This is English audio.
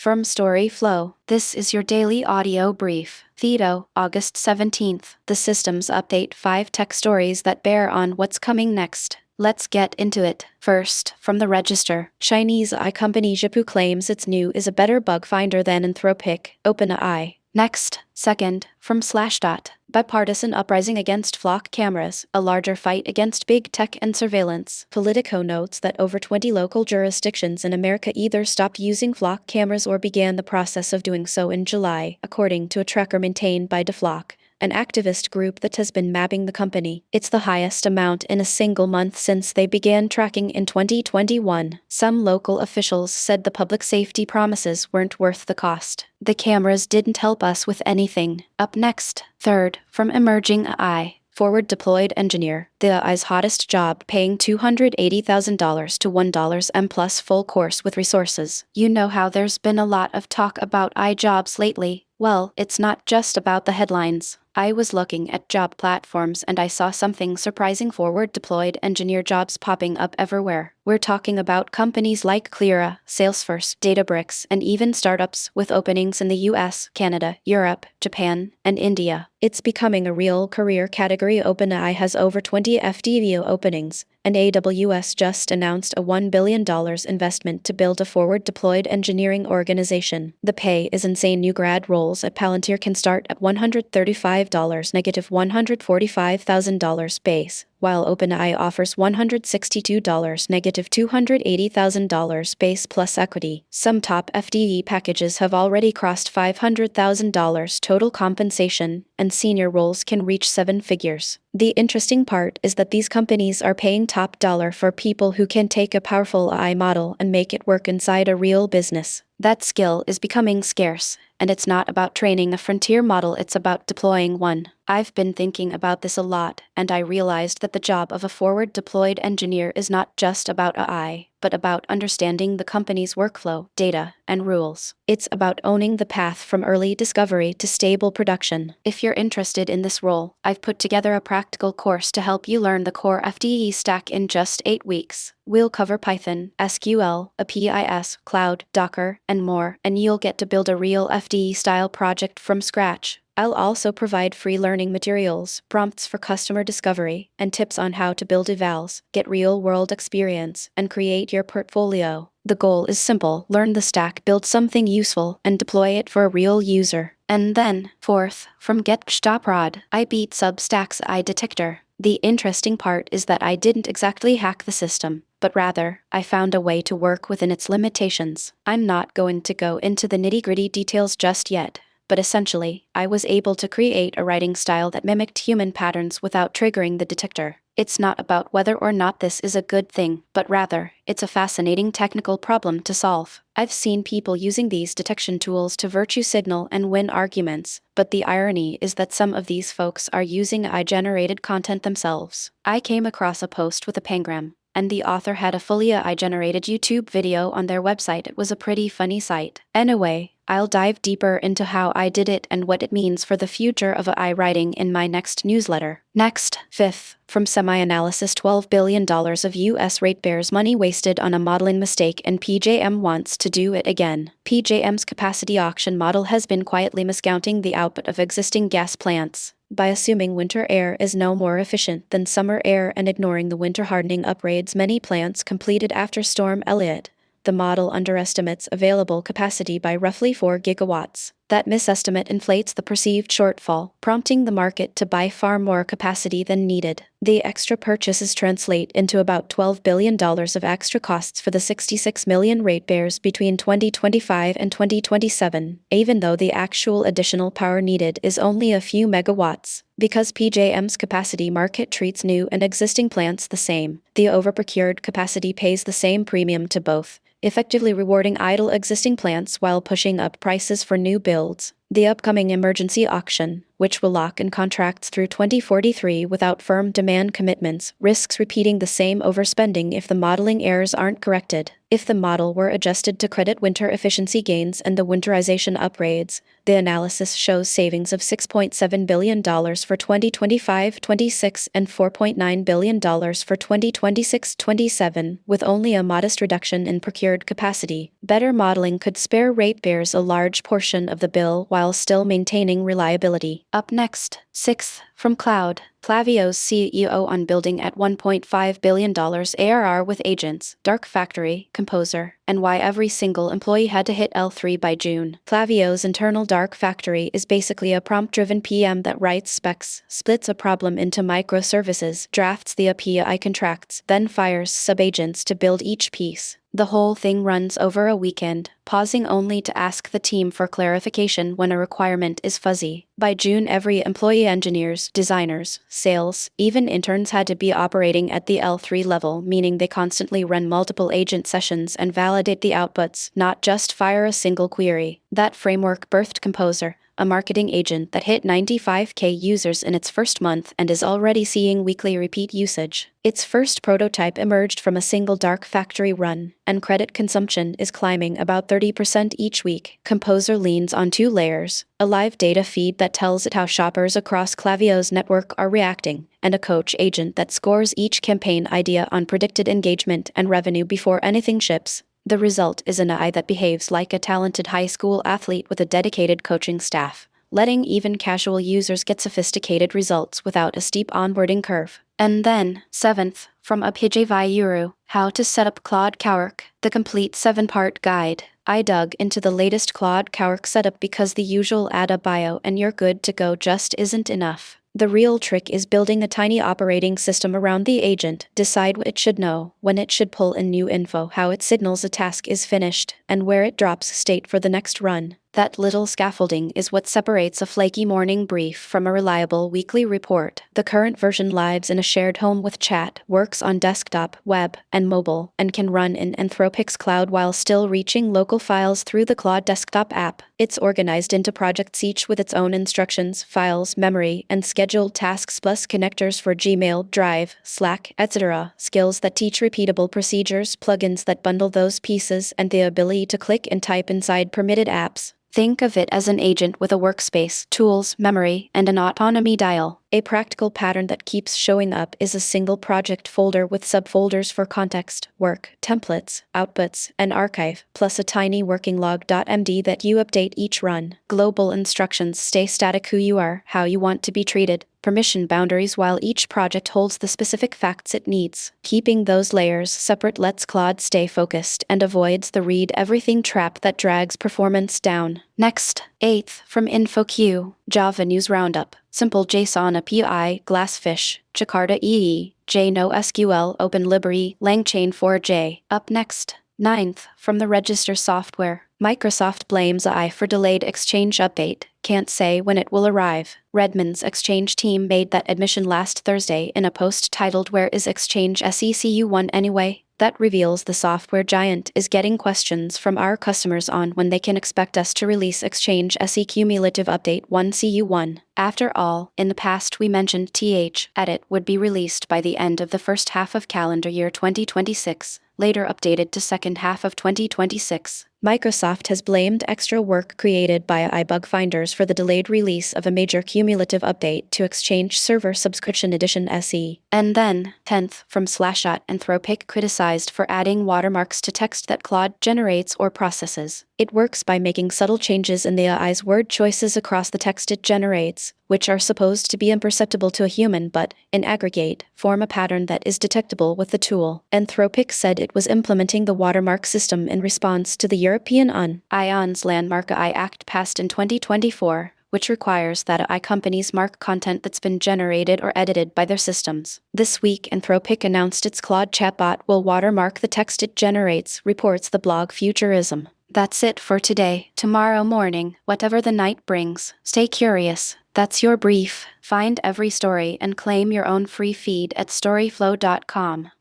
From StoryFlo, this is your daily audio brief. Theo, August 17th. The Systems Update 5 Tech Stories that bear on what's coming next. Let's get into it. First, from the Register, Chinese AI company Zhipu claims its new is a better bug finder than Anthropic, OpenAI. Next, second, from Slashdot, Bipartisan Uprising against flock cameras, a larger fight against big tech and surveillance. Politico notes that over 20 local jurisdictions in America either stopped using flock cameras or began the process of doing so in July, according to a tracker maintained by DeFlock, an activist group that has been mapping the company. It's the highest amount in a single month since they began tracking in 2021. Some local officials said the public safety promises weren't worth the cost. The cameras didn't help us with anything. Up next, third, from Emerging AI. Forward deployed engineer, the AI's hottest job, paying $280,000 to $1 M plus full course with resources. You know how there's been a lot of talk about AI jobs lately. Well, it's not just about the headlines. I was looking at job platforms and I saw something surprising: forward deployed engineer jobs popping up everywhere. We're talking about companies like Cleara, Salesforce, Databricks, and even startups with openings in the US, Canada, Europe, Japan, and India. It's becoming a real career category. OpenAI has over 20 FDV openings, and AWS just announced a $1 billion investment to build a forward-deployed engineering organization. The pay is insane. New grad roles at Palantir can start at $135, negative $145,000 base, while OpenAI offers $162, negative $280,000 base plus equity. Some top FDE packages have already crossed $500,000 total compensation, and senior roles can reach 7 figures. The interesting part is that these companies are paying top dollar for people who can take a powerful AI model and make it work inside a real business. That skill is becoming scarce, and it's not about training a frontier model, it's about deploying one. I've been thinking about this a lot, and I realized that the job of a forward-deployed engineer is not just about AI, but about understanding the company's workflow, data, and rules. It's about owning the path from early discovery to stable production. If you're interested in this role, I've put together a practical course to help you learn the core FDE stack in just 8 weeks. We'll cover Python, SQL, APIs, Cloud, Docker, and more, and you'll get to build a real FDE-style project from scratch. I'll also provide free learning materials, prompts for customer discovery, and tips on how to build evals, get real-world experience, and create your portfolio. The goal is simple: learn the stack, build something useful, and deploy it for a real user. And then, fourth, from Get-Prod, I beat Substack's AI detector. The interesting part is that I didn't exactly hack the system, but rather, I found a way to work within its limitations. I'm not going to go into the nitty-gritty details just yet, but essentially, I was able to create a writing style that mimicked human patterns without triggering the detector. It's not about whether or not this is a good thing, but rather, it's a fascinating technical problem to solve. I've seen people using these detection tools to virtue signal and win arguments, but the irony is that some of these folks are using AI-generated content themselves. I came across a post with a pangram, and the author had a fully AI-generated YouTube video on their website. It was a pretty funny sight. Anyway, I'll dive deeper into how I did it and what it means for the future of AI writing in my next newsletter. Next, fifth, from Semi-Analysis, $12 billion of US ratepayers' money wasted on a modeling mistake, and PJM wants to do it again. PJM's capacity auction model has been quietly miscounting the output of existing gas plants by assuming winter air is no more efficient than summer air and ignoring the winter hardening upgrades many plants completed after Storm Elliott. The model underestimates available capacity by roughly 4 gigawatts. That misestimate inflates the perceived shortfall, prompting the market to buy far more capacity than needed. The extra purchases translate into about $12 billion of extra costs for the 66 million ratepayers between 2025 and 2027, even though the actual additional power needed is only a few megawatts. Because PJM's capacity market treats new and existing plants the same, the overprocured capacity pays the same premium to both, effectively rewarding idle existing plants while pushing up prices for new builds. The upcoming emergency auction, which will lock in contracts through 2043 without firm demand commitments, risks repeating the same overspending if the modeling errors aren't corrected. If the model were adjusted to credit winter efficiency gains and the winterization upgrades, the analysis shows savings of $6.7 billion for 2025-26 and $4.9 billion for 2026-27, with only a modest reduction in procured capacity. Better modeling could spare ratepayers a large portion of the bill while still maintaining reliability. Up next, 6th, from Cloud. Klaviyo's CEO on building at $1.5 billion ARR with agents, Dark Factory, Composer, and why every single employee had to hit L3 by June. Klaviyo's internal Dark Factory is basically a prompt-driven PM that writes specs, splits a problem into microservices, drafts the API contracts, then fires sub-agents to build each piece. The whole thing runs over a weekend, pausing only to ask the team for clarification when a requirement is fuzzy. By June, every employee, engineers, designers, sales, even interns had to be operating at the L3 level, meaning they constantly run multiple agent sessions and validate the outputs, not just fire a single query. That framework birthed Composer, a marketing agent that hit 95K users in its first month and is already seeing weekly repeat usage. Its first prototype emerged from a single Dark Factory run, and credit consumption is climbing about 30% each week. Composer leans on two layers: a live data feed that tells it how shoppers across Klaviyo's network are reacting, and a coach agent that scores each campaign idea on predicted engagement and revenue before anything ships. The result is an AI that behaves like a talented high school athlete with a dedicated coaching staff, letting even casual users get sophisticated results without a steep onboarding curve. And then, 7th, from Uprising, How to Set Up Claude Cowork, the complete 7-part guide. I dug into the latest Claude Cowork setup because the usual add a bio and you're good to go just isn't enough. The real trick is building a tiny operating system around the agent, decide what it should know, when it should pull in new info, how it signals a task is finished, and where it drops state for the next run. That little scaffolding is what separates a flaky morning brief from a reliable weekly report. The current version lives in a shared home with chat, works on desktop, web, and mobile, and can run in Anthropic's cloud while still reaching local files through the Claude desktop app. It's organized into projects, each with its own instructions, files, memory, and scheduled tasks, plus connectors for Gmail, Drive, Slack, etc. Skills that teach repeatable procedures, plugins that bundle those pieces, and the ability to click and type inside permitted apps. Think of it as an agent with a workspace, tools, memory, and an autonomy dial. A practical pattern that keeps showing up is a single project folder with subfolders for context, work, templates, outputs, and archive, plus a tiny working log.md that you update each run. Global instructions stay static: who you are, how you want to be treated, permission boundaries, while each project holds the specific facts it needs. Keeping those layers separate lets Claude stay focused and avoids the read everything trap that drags performance down. Next, 8th, from InfoQ, Java News Roundup. Simple JSON API, Glassfish, Jakarta EE, JNoSQL, OpenLibrary, LangChain 4J. Up next, 9th, from the Register Software. Microsoft blames AI for delayed Exchange update. Can't say when it will arrive. Redmond's Exchange team made that admission last Thursday in a post titled "Where is Exchange SECU1 anyway?" That reveals the software giant is getting questions from our customers on when they can expect us to release Exchange SE Cumulative Update 1 CU1. After all, in the past we mentioned Edit would be released by the end of the first half of calendar year 2026, later updated to second half of 2026. Microsoft has blamed extra work created by AI bug finders for the delayed release of a major cumulative update to Exchange Server Subscription Edition SE. And then, 10th, from Slashdot, Anthropic criticized for adding watermarks to text that Claude generates or processes. It works by making subtle changes in the AI's word choices across the text it generates, which are supposed to be imperceptible to a human but, in aggregate, form a pattern that is detectable with the tool. Anthropic said it was implementing the watermark system in response to the European Union's Landmark AI Act passed in 2024, which requires that AI companies mark content that's been generated or edited by their systems. This week, Anthropic announced its Claude chatbot will watermark the text it generates, reports the blog Futurism. That's it for today. Tomorrow morning, whatever the night brings, stay curious. That's your brief. Find every story and claim your own free feed at storyflo.com.